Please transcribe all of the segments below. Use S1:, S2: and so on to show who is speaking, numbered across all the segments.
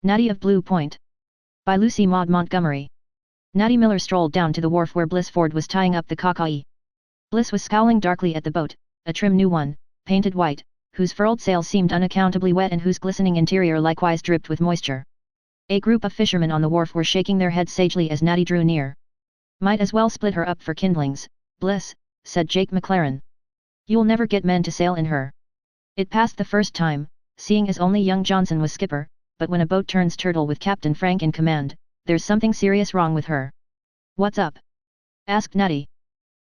S1: Natty of Blue Point. By Lucy Maud Montgomery. Natty Miller strolled down to the wharf where Bliss Ford was tying up the Cockeye. Bliss was scowling darkly at the boat, a trim new one, painted white, whose furled sails seemed unaccountably wet and whose glistening interior likewise dripped with moisture. A group of fishermen on the wharf were shaking their heads sagely as Natty drew near. "Might as well split her up for kindlings, Bliss," said Jake McLaren. "You'll never get men to sail in her." It passed the first time, seeing as only young Johnson was skipper, but when a boat turns turtle with Captain Frank in command, there's something serious wrong with her. "What's up?" asked Natty.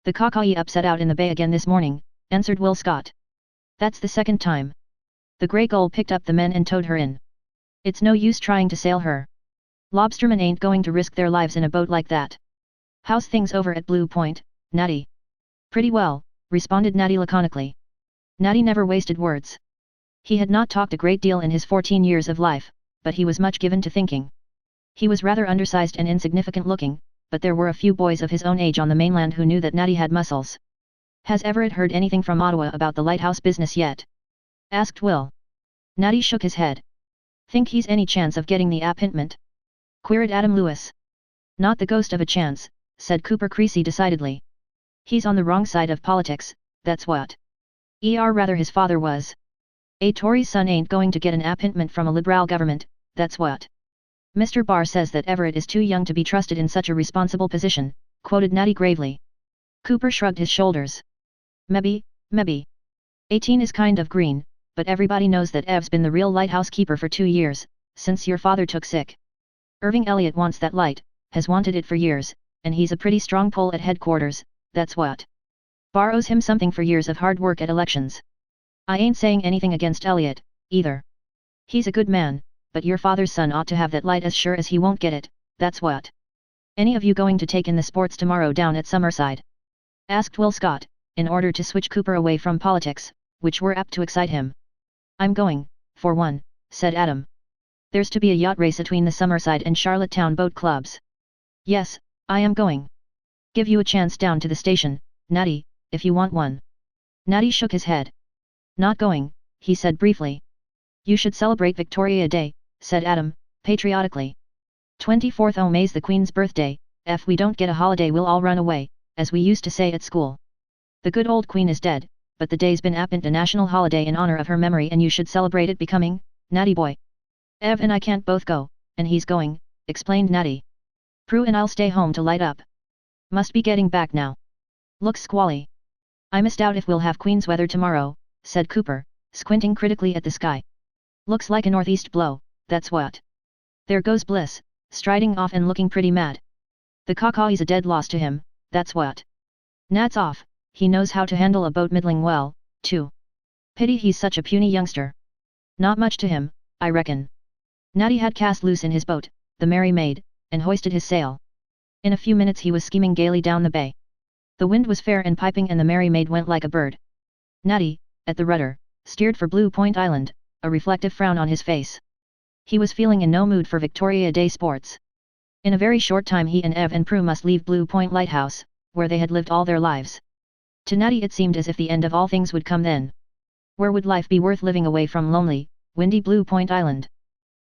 S1: "The Cockeye upset out in the bay again this morning," answered Will Scott. "That's the second time. The Grey Gull picked up the men and towed her in. It's no use trying to sail her. Lobstermen ain't going to risk their lives in a boat like that." "How's things over at Blue Point, Natty?" "Pretty well," responded Natty laconically. Natty never wasted words. He had not talked a great deal in his 14 years of life, but he was much given to thinking. He was rather undersized and insignificant looking, but there were a few boys of his own age on the mainland who knew that Natty had muscles. "Has Everett heard anything from Ottawa about the lighthouse business yet?" asked Will. Natty shook his head. "Think he's any chance of getting the appointment?" queried Adam Lewis. "Not the ghost of a chance," said Cooper Creasy decidedly. "He's on the wrong side of politics, that's what. Rather his father was. A Tory's son ain't going to get an appointment from a Liberal government, that's what. Mr. Barr says that Everett is too young to be trusted in such a responsible position," quoted Natty gravely. Cooper shrugged his shoulders. Maybe. 18 is kind of green, but everybody knows that Ev's been the real lighthouse keeper for 2 years, since your father took sick. Irving Elliott wants that light, has wanted it for years, and he's a pretty strong pull at headquarters, that's what. Barr owes him something for years of hard work at elections. I ain't saying anything against Elliott, either. He's a good man, but your father's son ought to have that light as sure as he won't get it, that's what. Any of you going to take in the sports tomorrow down at Summerside?" asked Will Scott, in order to switch Cooper away from politics, which were apt to excite him. "I'm going, for one," said Adam. "There's to be a yacht race between the Summerside and Charlottetown boat clubs." "Yes, I am going. Give you a chance down to the station, Natty, if you want one." Natty shook his head. "Not going," he said briefly. "You should celebrate Victoria Day," said Adam, patriotically. 24th o' May's the Queen's birthday, if we don't get a holiday we'll all run away, as we used to say at school. The good old Queen is dead, but the day's been appent a national holiday in honor of her memory and you should celebrate it becoming, Natty boy. "Ev and I can't both go, and he's going," explained Natty. "Prue and I'll stay home to light up. Must be getting back now. Looks squally." "I misdoubt if we'll have Queen's weather tomorrow," said Cooper, squinting critically at the sky. "Looks like a northeast blow, that's what. There goes Bliss, striding off and looking pretty mad. The Cockaye's a dead loss to him, that's what. Nat's off, he knows how to handle a boat middling well, too. Pity he's such a puny youngster. Not much to him, I reckon." Natty had cast loose in his boat, the Merry Maid, and hoisted his sail. In a few minutes he was skimming gaily down the bay. The wind was fair and piping and the Merry Maid went like a bird. Natty, at the rudder, steered for Blue Point Island, a reflective frown on his face. He was feeling in no mood for Victoria Day sports. In a very short time he and Ev and Prue must leave Blue Point Lighthouse, where they had lived all their lives. To Natty it seemed as if the end of all things would come then. Where would life be worth living away from lonely, windy Blue Point Island?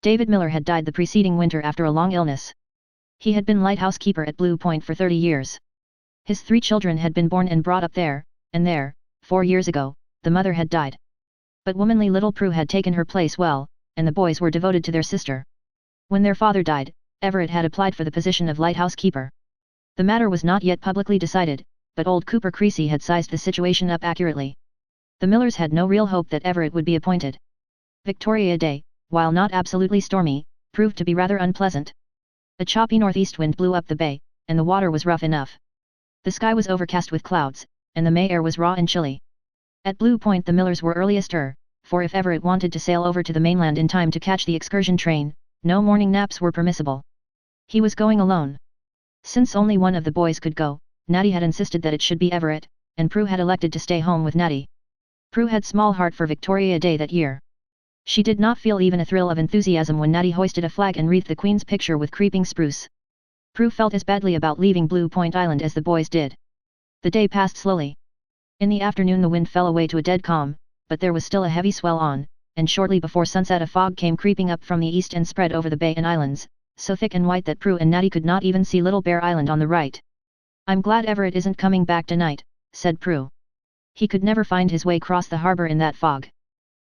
S1: David Miller had died the preceding winter after a long illness. He had been lighthouse keeper at Blue Point for 30 years. His 3 children had been born and brought up there, and there, 4 years ago, the mother had died. But womanly little Prue had taken her place well, and the boys were devoted to their sister. When their father died, Everett had applied for the position of lighthouse keeper. The matter was not yet publicly decided, but old Cooper Creasy had sized the situation up accurately. The Millers had no real hope that Everett would be appointed. Victoria Day, while not absolutely stormy, proved to be rather unpleasant. A choppy northeast wind blew up the bay, and the water was rough enough. The sky was overcast with clouds, and the May air was raw and chilly. At Blue Point the Millers were early astir, for if Everett wanted to sail over to the mainland in time to catch the excursion train, no morning naps were permissible. He was going alone. Since only one of the boys could go, Natty had insisted that it should be Everett, and Prue had elected to stay home with Natty. Prue had small heart for Victoria Day that year. She did not feel even a thrill of enthusiasm when Natty hoisted a flag and wreathed the Queen's picture with creeping spruce. Prue felt as badly about leaving Blue Point Island as the boys did. The day passed slowly. In the afternoon the wind fell away to a dead calm, but there was still a heavy swell on, and shortly before sunset a fog came creeping up from the east and spread over the bay and islands, so thick and white that Prue and Natty could not even see Little Bear Island on the right. "I'm glad Everett isn't coming back tonight," said Prue. "He could never find his way across the harbor in that fog."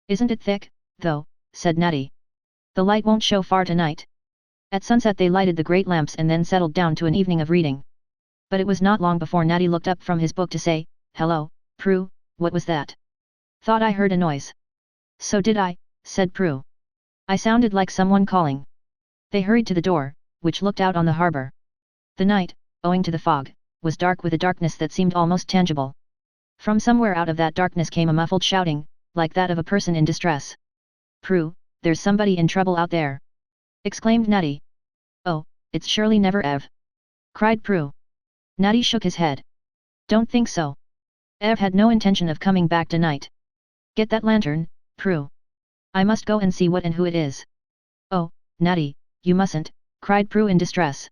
S1: "Isn't it thick, though?" said Natty. "The light won't show far tonight." At sunset they lighted the great lamps and then settled down to an evening of reading. But it was not long before Natty looked up from his book to say, "Hello, Prue, what was that?" "Thought I heard a noise." "So did I," said Prue. "I sounded like someone calling." They hurried to the door, which looked out on the harbor. The night, owing to the fog, was dark with a darkness that seemed almost tangible. From somewhere out of that darkness came a muffled shouting, like that of a person in distress. "Prue, there's somebody in trouble out there!" exclaimed Natty. "Oh, it's surely never Ev!" cried Prue. Natty shook his head. "Don't think so. Ev had no intention of coming back tonight. Get that lantern, Prue. I must go and see what and who it is." "Oh, Natty, you mustn't," cried Prue in distress.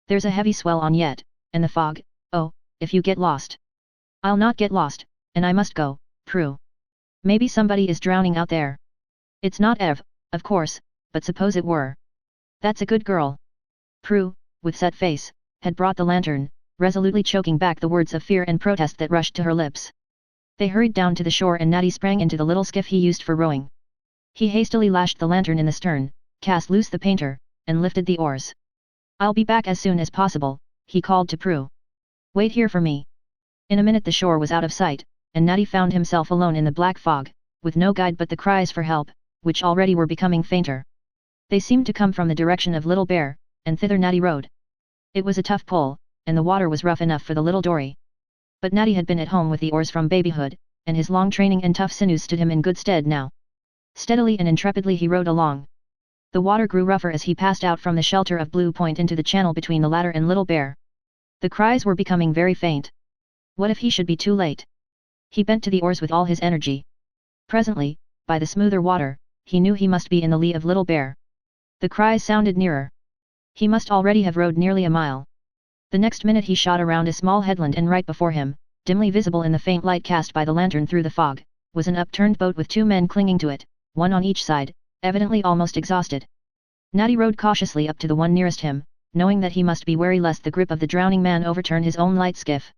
S1: "There's a heavy swell on yet, and the fog, oh, if you get lost." "I'll not get lost, and I must go, Prue. Maybe somebody is drowning out there." "It's not Ev, of course, but suppose it were." "That's a good girl." Prue, with set face, had brought the lantern, resolutely choking back the words of fear and protest that rushed to her lips. They hurried down to the shore and Natty sprang into the little skiff he used for rowing. He hastily lashed the lantern in the stern, cast loose the painter, and lifted the oars. "I'll be back as soon as possible," he called to Prue. "Wait here for me." In a minute the shore was out of sight, and Natty found himself alone in the black fog, with no guide but the cries for help, which already were becoming fainter. They seemed to come from the direction of Little Bear, and thither Natty rowed. It was a tough pull, and the water was rough enough for the little dory. But Natty had been at home with the oars from babyhood, and his long training and tough sinews stood him in good stead now. Steadily and intrepidly he rowed along. The water grew rougher as he passed out from the shelter of Blue Point into the channel between the latter and Little Bear. The cries were becoming very faint. What if he should be too late? He bent to the oars with all his energy. Presently, by the smoother water, he knew he must be in the lee of Little Bear. The cries sounded nearer. He must already have rowed nearly a mile. The next minute he shot around a small headland and right before him, dimly visible in the faint light cast by the lantern through the fog, was an upturned boat with two men clinging to it, one on each side, evidently almost exhausted. Natty rowed cautiously up to the one nearest him, knowing that he must be wary lest the grip of the drowning man overturn his own light skiff.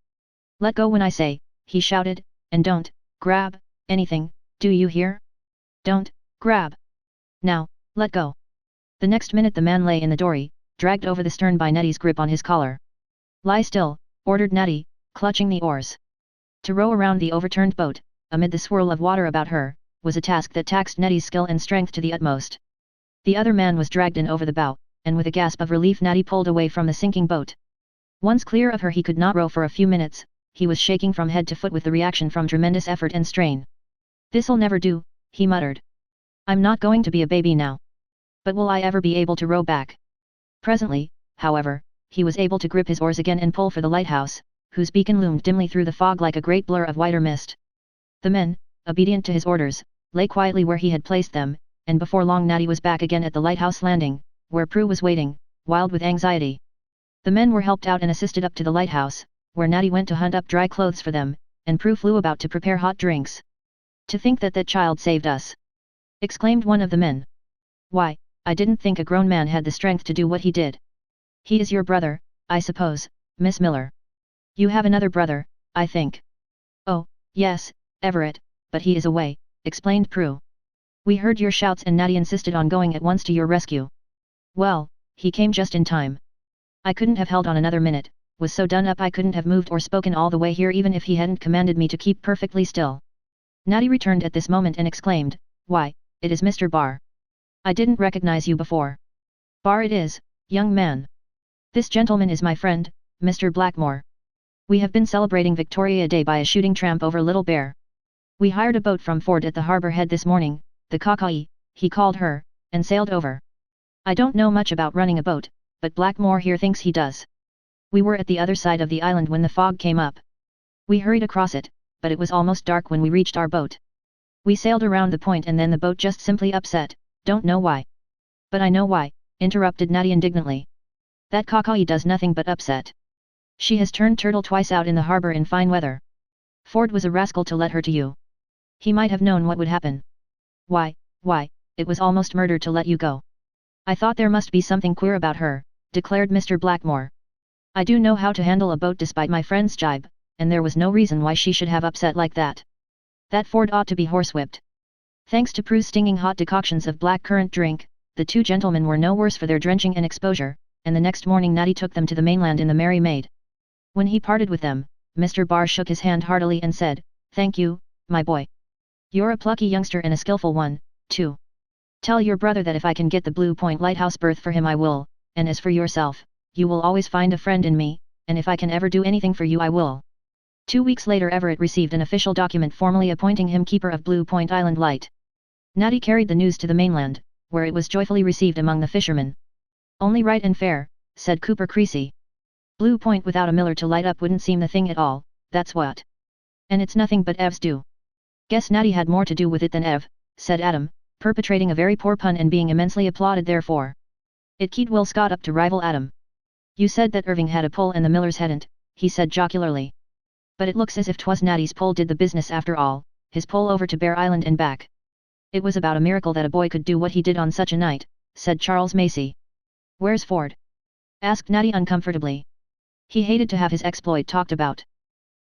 S1: "Let go when I say," he shouted, "and don't grab anything, do you hear? Don't grab. Now, let go." The next minute the man lay in the dory, dragged over the stern by Natty's grip on his collar. "Lie still," ordered Natty, clutching the oars. To row around the overturned boat, amid the swirl of water about her, was a task that taxed Natty's skill and strength to the utmost. The other man was dragged in over the bow, and with a gasp of relief Natty pulled away from the sinking boat. Once clear of her he could not row for a few minutes, he was shaking from head to foot with the reaction from tremendous effort and strain. "This'll never do," he muttered. "I'm not going to be a baby now. But will I ever be able to row back?" Presently, however, he was able to grip his oars again and pull for the lighthouse, whose beacon loomed dimly through the fog like a great blur of whiter mist. The men, obedient to his orders, lay quietly where he had placed them, and before long Natty was back again at the lighthouse landing, where Prue was waiting, wild with anxiety. The men were helped out and assisted up to the lighthouse, where Natty went to hunt up dry clothes for them, and Prue flew about to prepare hot drinks. "To think that that child saved us!" exclaimed one of the men. "Why, I didn't think a grown man had the strength to do what he did." "He is your brother, I suppose, Miss Miller. You have another brother, I think." "Oh, yes, Everett, but he is away," explained Prue. "We heard your shouts and Natty insisted on going at once to your rescue. Well, he came just in time. I couldn't have held on another minute, was so done up I couldn't have moved or spoken all the way here even if he hadn't commanded me to keep perfectly still." Natty returned at this moment and exclaimed, "Why, it is Mr. Barr. I didn't recognize you before." "Barr it is, young man. This gentleman is my friend, Mr. Blackmore. We have been celebrating Victoria Day by a shooting tramp over Little Bear. We hired a boat from Ford at the harbour head this morning, the Kakai, he called her, and sailed over. I don't know much about running a boat, but Blackmore here thinks he does. We were at the other side of the island when the fog came up. We hurried across it, but it was almost dark when we reached our boat. We sailed around the point and then the boat just simply upset, don't know why." "But I know why," interrupted Natty indignantly. "That Kakai does nothing but upset. She has turned turtle twice out in the harbour in fine weather. Ford was a rascal to let her to you. He might have known what would happen." "Why, Why, it was almost murder to let you go. I thought there must be something queer about her, declared Mr. Blackmore. I do know how to handle a boat despite my friend's jibe, and there was no reason why she should have upset like that. That Ford ought to be horsewhipped. Thanks to Prue's stinging hot decoctions of black currant drink, the two gentlemen were no worse for their drenching and exposure, and the next morning Natty took them to the mainland in the Merry Maid. When he parted with them, Mr. Barr shook his hand heartily and said, "Thank you, my boy. You're a plucky youngster and a skillful one, too. Tell your brother that if I can get the Blue Point Lighthouse berth for him I will, and as for yourself, you will always find a friend in me, and if I can ever do anything for you I will." 2 weeks later Everett received an official document formally appointing him keeper of Blue Point Island Light. Natty carried the news to the mainland, where it was joyfully received among the fishermen. "Only right and fair," said Cooper Creasy. "Blue Point without a miller to light up wouldn't seem the thing at all, that's what. And it's nothing but Ev's do." "Guess Natty had more to do with it than Ev," said Adam, perpetrating a very poor pun and being immensely applauded therefore. It keyed Will Scott up to rival Adam. "You said that Irving had a pull and the Millers hadn't," he said jocularly. "But it looks as if 'twas Natty's pull did the business after all, his pull over to Bear Island and back." "It was about a miracle that a boy could do what he did on such a night," said Charles Macy. "Where's Ford?" asked Natty uncomfortably. He hated to have his exploit talked about.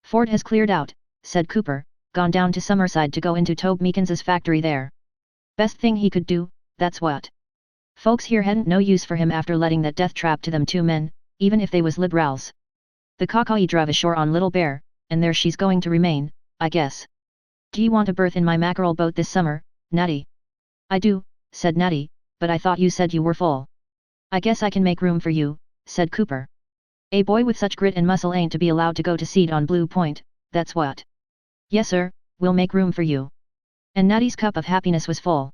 S1: "Ford has cleared out," said Cooper, "gone down to Summerside to go into Tobe Meekens's factory there. Best thing he could do, that's what. Folks here hadn't no use for him after letting that death trap to them two men, even if they was liberals. The Cockeye druv ashore on Little Bear, and there she's going to remain, I guess. D'ye want a berth in my mackerel boat this summer, Natty?" "I do," said Natty, "but I thought you said you were full." "I guess I can make room for you," said Cooper. "A boy with such grit and muscle ain't to be allowed to go to seed on Blue Point, that's what." "Yes sir, we'll make room for you." And Natty's cup of happiness was full.